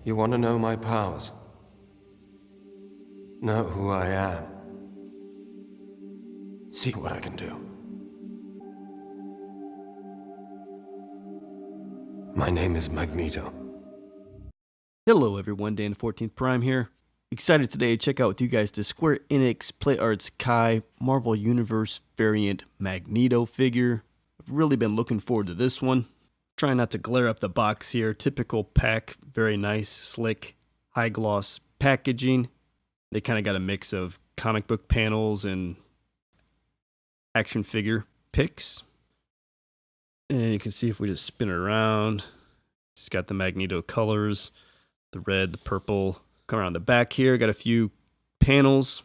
You want to know my powers? Know who I am? See what I can do. My name is Magneto. Hello everyone, Dan 14th Prime here. Excited today to check out with you guys the Square Enix Play Arts Kai Marvel Universe Variant Magneto figure. I've really been looking forward to this one. Trying not to glare up the box here. Typical PAK, very nice, slick, high gloss packaging. They kind of got a mix of comic book panels and action figure pics. And you can see if we just spin it around, it's got the Magneto colors, the red, the purple. Come around the back here, got a few panels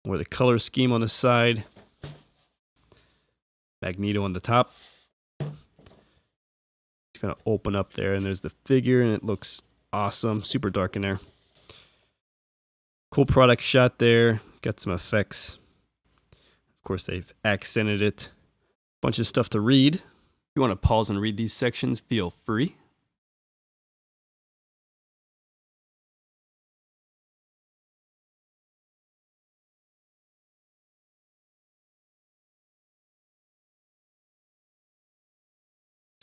or the color scheme on the side. Magneto on the top. It's gonna open up there and there's the figure and it looks awesome. Super dark in there. Cool product shot there. Got some effects. Of course, they've accented it. Bunch of stuff to read. If you want to pause and read these sections, feel free.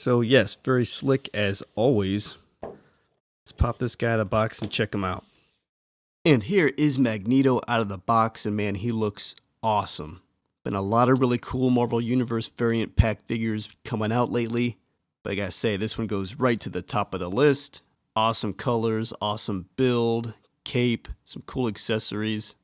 So yes, very slick as always. Let's pop this guy out of the box and check him out. And here is Magneto out of the box, and man, he looks awesome. Been a lot of really cool Marvel Universe Variant PAK figures coming out lately, but I gotta say, this one goes right to the top of the list. Awesome colors, awesome build, cape, some cool accessories.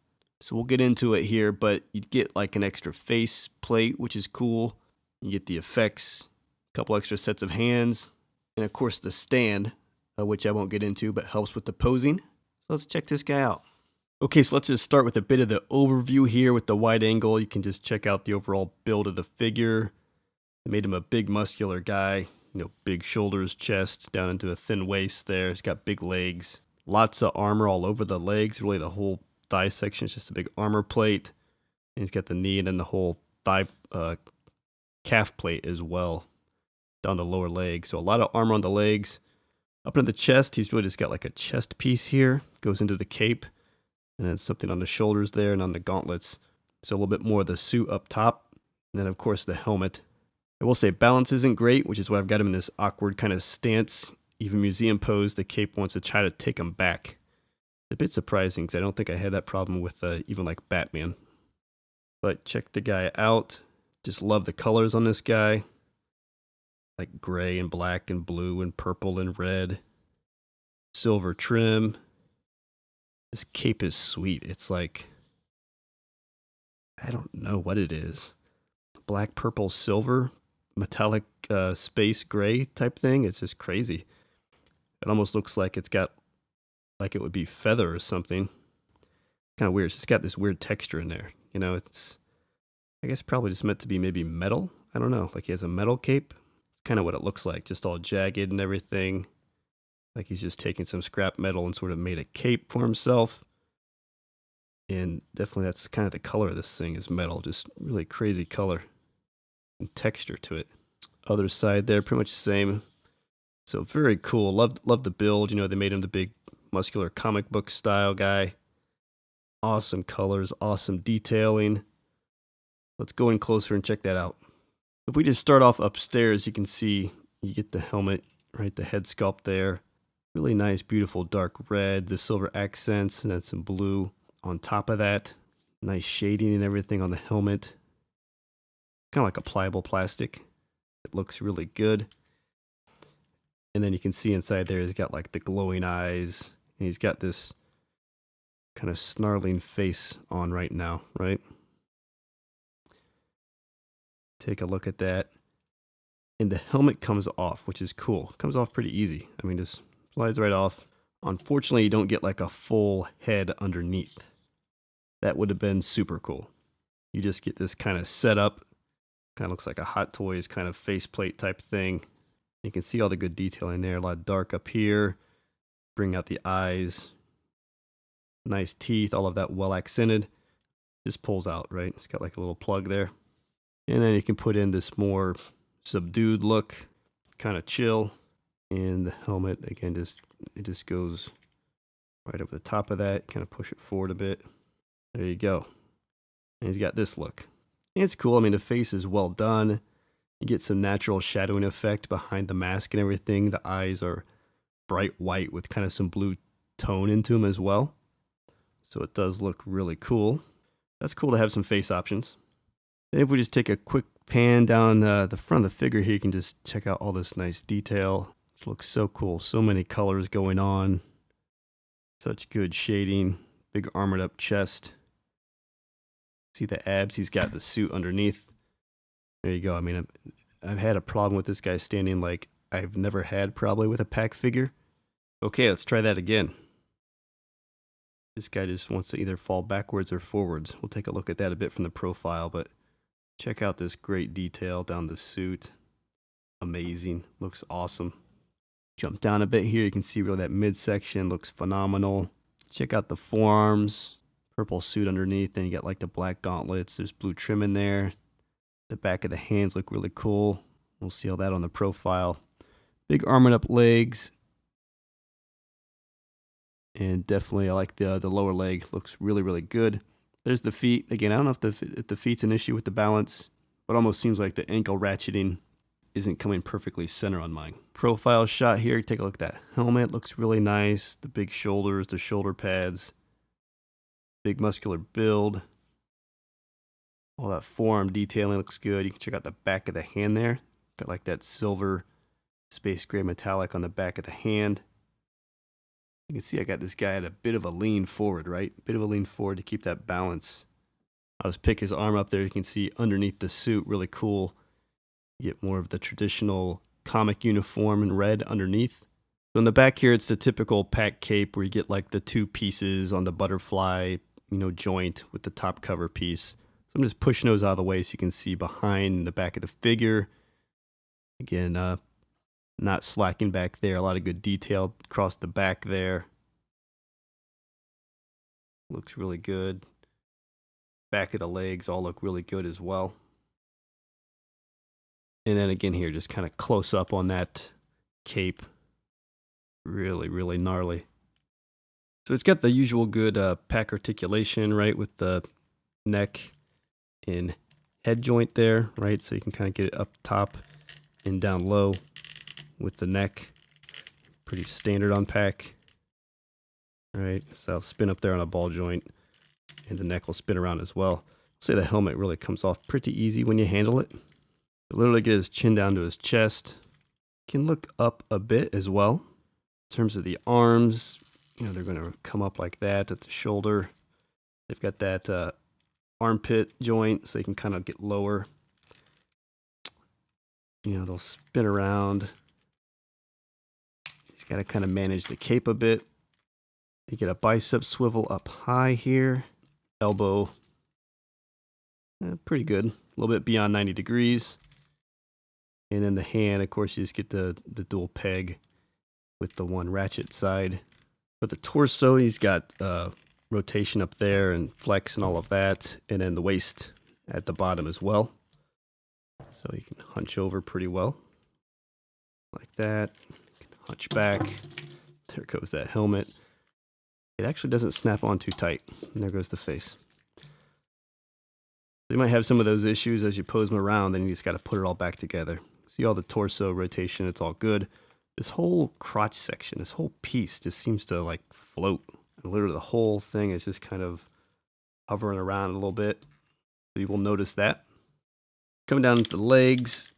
So we'll get into it here, but you get like an extra face plate, which is cool. You get the effects, a couple extra sets of hands, and of course the stand, which I won't get into, but helps with the posing. So let's check this guy out. Okay, so let's just start with a bit of the overview here with the wide angle. You can just check out the overall build of the figure. They made him a big muscular guy, big shoulders, chest, down into a thin waist there. He's got big legs, lots of armor all over the legs. Really the whole thigh section is just a big armor plate. And he's got the knee and then the whole thigh calf plate as well, down the lower leg. So a lot of armor on the legs. Up into the chest, he's really just got like a chest piece here. Goes into the cape. And then something on the shoulders there and on the gauntlets. So a little bit more of the suit up top. And then, of course, the helmet. I will say balance isn't great, which is why I've got him in this awkward kind of stance. Even museum pose, the cape wants to try to take him back. It's a bit surprising because I don't think I had that problem with even like Batman. But check the guy out. Just love the colors on this guy. Like gray and black and blue and purple and red. Silver trim. This cape is sweet. It's like, I don't know what it is. Black, purple, silver, metallic space gray type thing. It's just crazy. It almost looks like it's got, like it would be feather or something. Kind of weird. It's just got this weird texture in there. It's, I guess probably just meant to be maybe metal. I don't know. Like he has a metal cape. It's kind of what it looks like. Just all jagged and everything. Like he's just taken some scrap metal and sort of made a cape for himself. And definitely that's kind of the color of this thing is metal. Just really crazy color and texture to it. Other side there, pretty much the same. So very cool. Love the build. They made him the big muscular comic book style guy. Awesome colors, awesome detailing. Let's go in closer and check that out. If we just start off upstairs, you can see you get the helmet, right? The head sculpt there. Really nice, beautiful dark red, the silver accents, and then some blue on top of that. Nice shading and everything on the helmet. Kind of like a pliable plastic. It looks really good. And then you can see inside there he's got like the glowing eyes. And he's got this kind of snarling face on right now, right? Take a look at that. And the helmet comes off, which is cool. Comes off pretty easy. I mean, just slides right off. Unfortunately, you don't get like a full head underneath. That would have been super cool. You just get this kind of setup. Kind of looks like a Hot Toys kind of faceplate type thing. You can see all the good detailing there. A lot of dark up here. Bring out the eyes. Nice teeth. All of that well accented. Just pulls out, right? It's got like a little plug there. And then you can put in this more subdued look. Kind of chill. And the helmet, again, it just goes right over the top of that. Kind of push it forward a bit. There you go. And he's got this look. And it's cool. I mean, the face is well done. You get some natural shadowing effect behind the mask and everything. The eyes are bright white with kind of some blue tone into them as well. So it does look really cool. That's cool to have some face options. And if we just take a quick pan down the front of the figure here, you can just check out all this nice detail. It looks so cool. So many colors going on. Such good shading. Big armored up chest. See the abs? He's got the suit underneath. There you go. I mean, I've had a problem with this guy standing like I've never had probably with a PAK figure. Okay, let's try that again. This guy just wants to either fall backwards or forwards. We'll take a look at that a bit from the profile, but check out this great detail down the suit. Amazing. Looks awesome. Jump down a bit here. You can see really that midsection looks phenomenal. Check out the forearms. Purple suit underneath. Then you got like the black gauntlets. There's blue trim in there. The back of the hands look really cool. We'll see all that on the profile. Big armored up legs. And definitely I like the lower leg. Looks really, really good. There's the feet. Again, I don't know if the feet's an issue with the balance, but almost seems like the ankle ratcheting isn't coming perfectly center on mine. Profile shot here. Take a look at that helmet. Looks really nice. The big shoulders, the shoulder pads. Big muscular build. All that forearm detailing looks good. You can check out the back of the hand there. Got like that silver space gray metallic on the back of the hand. You can see I got this guy at a bit of a lean forward, right? Bit of a lean forward to keep that balance. I'll just pick his arm up there. You can see underneath the suit, really cool. You get more of the traditional comic uniform in red underneath. So in the back here, it's the typical PAK cape where you get like the two pieces on the butterfly, joint with the top cover piece. So I'm just pushing those out of the way so you can see behind the back of the figure. Again, not slacking back there. A lot of good detail across the back there. Looks really good. Back of the legs all look really good as well. And then again here, just kind of close up on that cape. Really, really gnarly. So it's got the usual good PAK articulation, right, with the neck and head joint there, right? So you can kind of get it up top and down low with the neck. Pretty standard on PAK. Right, so I'll spin up there on a ball joint, and the neck will spin around as well. I'll say the helmet really comes off pretty easy when you handle it. You'll literally get his chin down to his chest. Can look up a bit as well. In terms of the arms, they're going to come up like that at the shoulder. They've got that armpit joint, so they can kind of get lower. They'll spin around. He's got to kind of manage the cape a bit. You get a bicep swivel up high here. Elbow, pretty good. A little bit beyond 90 degrees. And then the hand, of course, you just get the dual peg with the one ratchet side. For the torso, he's got rotation up there and flex and all of that. And then the waist at the bottom as well. So you can hunch over pretty well. Like that. You can hunch back. There goes that helmet. It actually doesn't snap on too tight. And there goes the face. You might have some of those issues as you pose them around, then you just got to put it all back together. See all the torso rotation, it's all good. This whole crotch section, this whole piece just seems to like float. And literally the whole thing is just kind of hovering around a little bit. So you will notice that. Coming down to the legs,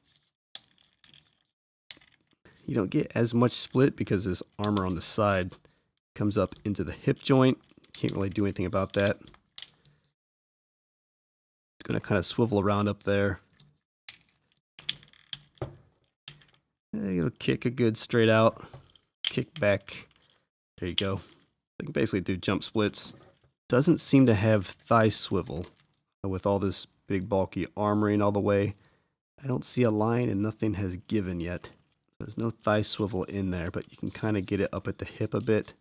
you don't get as much split because this armor on the side comes up into the hip joint. Can't really do anything about that. It's going to kind of swivel around up there. It'll kick a good straight out. Kick back. There you go. You can basically do jump splits. Doesn't seem to have thigh swivel with all this big bulky armoring all the way. I don't see a line and nothing has given yet. There's no thigh swivel in there, but you can kind of get it up at the hip a bit.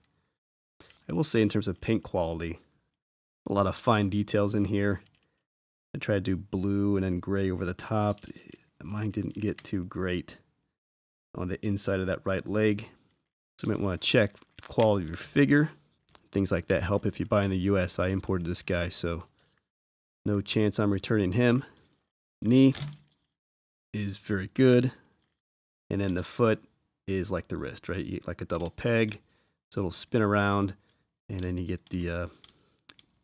I will say in terms of paint quality, a lot of fine details in here. I tried to do blue and then gray over the top. Mine didn't get too great. on the inside of that right leg. So you might want to check the quality of your figure. Things like that help if you buy in the US. I imported this guy, so no chance I'm returning him. Knee is very good. And then the foot is like the wrist, right? You get like a double peg, so it'll spin around, and then you get the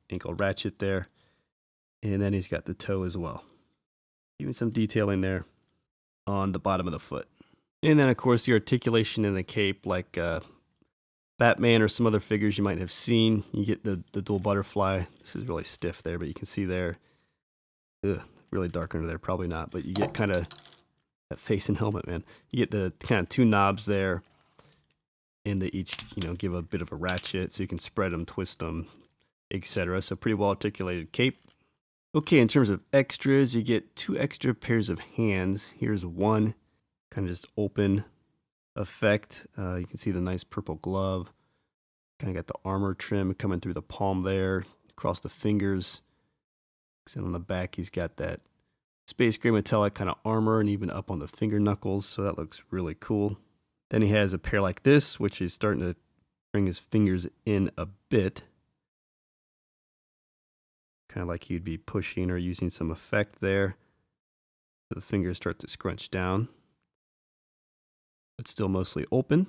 ankle ratchet there. And then he's got the toe as well. Even some detailing there on the bottom of the foot. And then, of course, the articulation in the cape, like Batman or some other figures you might have seen. You get the dual butterfly. This is really stiff there, but you can see there. Ugh, really dark under there, probably not. But you get kind of that face and helmet, man. You get the kind of two knobs there, and they each, give a bit of a ratchet, so you can spread them, twist them, etc. So pretty well articulated cape. Okay, in terms of extras, you get 2 extra pairs of hands. Here's one, kind of just open effect. You can see the nice purple glove. Kind of got the armor trim coming through the palm there, across the fingers. And on the back, he's got that space gray metallic kind of armor, and even up on the finger knuckles, so that looks really cool. Then he has a pair like this, which is starting to bring his fingers in a bit. Kind of like he'd be pushing or using some effect there. So the fingers start to scrunch down, but still mostly open.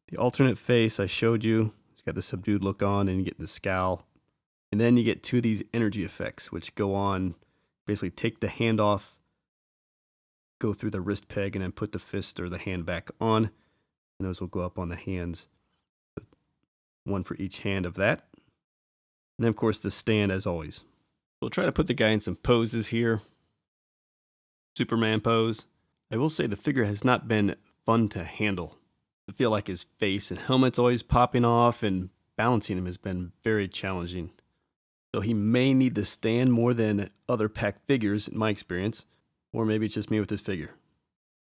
The alternate face I showed you, it's got the subdued look on, and you get the scowl. And then you get 2 of these energy effects, which go on, basically take the hand off, go through the wrist peg, and then put the fist or the hand back on. And those will go up on the hands. One for each hand of that. And then, of course, the stand as always. We'll try to put the guy in some poses here. Superman pose. I will say the figure has not been fun to handle. I feel like his face and helmet's always popping off, and balancing him has been very challenging. So he may need the stand more than other PAK figures, in my experience. Or maybe it's just me with this figure.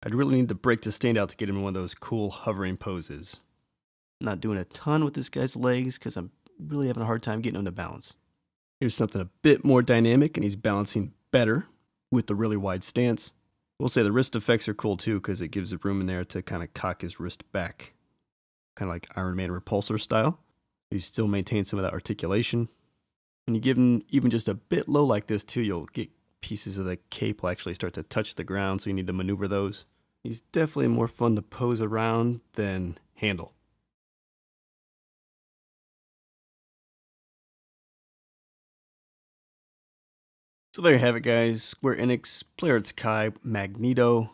I'd really need the break to stand out to get him in one of those cool hovering poses. I'm not doing a ton with this guy's legs because I'm really having a hard time getting him to balance. Here's something a bit more dynamic, and he's balancing better with the really wide stance. We'll say the wrist effects are cool too, because it gives the room in there to kind of cock his wrist back. Kind of like Iron Man Repulsor style. You still maintain some of that articulation. When you give him even just a bit low like this too, you'll get pieces of the cape will actually start to touch the ground, so you need to maneuver those. He's definitely more fun to pose around than handle. So there you have it, guys. Square Enix Play Arts Kai Magneto.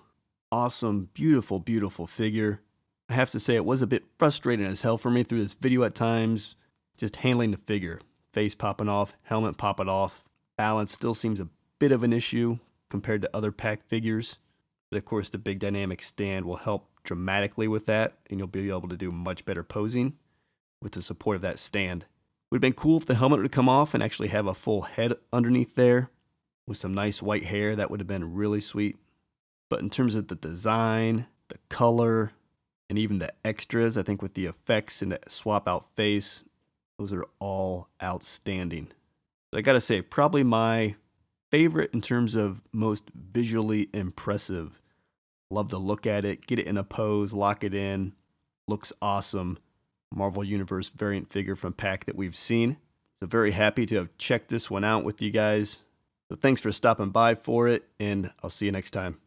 Awesome, beautiful, beautiful figure. I have to say it was a bit frustrating as hell for me through this video at times. Just handling the figure. Face popping off, helmet popping off. Balance still seems a bit of an issue compared to other PAK figures. But of course the big dynamic stand will help dramatically with that, and you'll be able to do much better posing with the support of that stand. Would have been cool if the helmet would come off and actually have a full head underneath there with some nice white hair. That would have been really sweet. But in terms of the design, the color, and even the extras, I think with the effects and the swap out face, those are all outstanding. I gotta say, probably my favorite in terms of most visually impressive. Love to look at it, get it in a pose, lock it in. Looks awesome. Marvel Universe variant figure from PAK that we've seen. So very happy to have checked this one out with you guys. So thanks for stopping by for it, and I'll see you next time.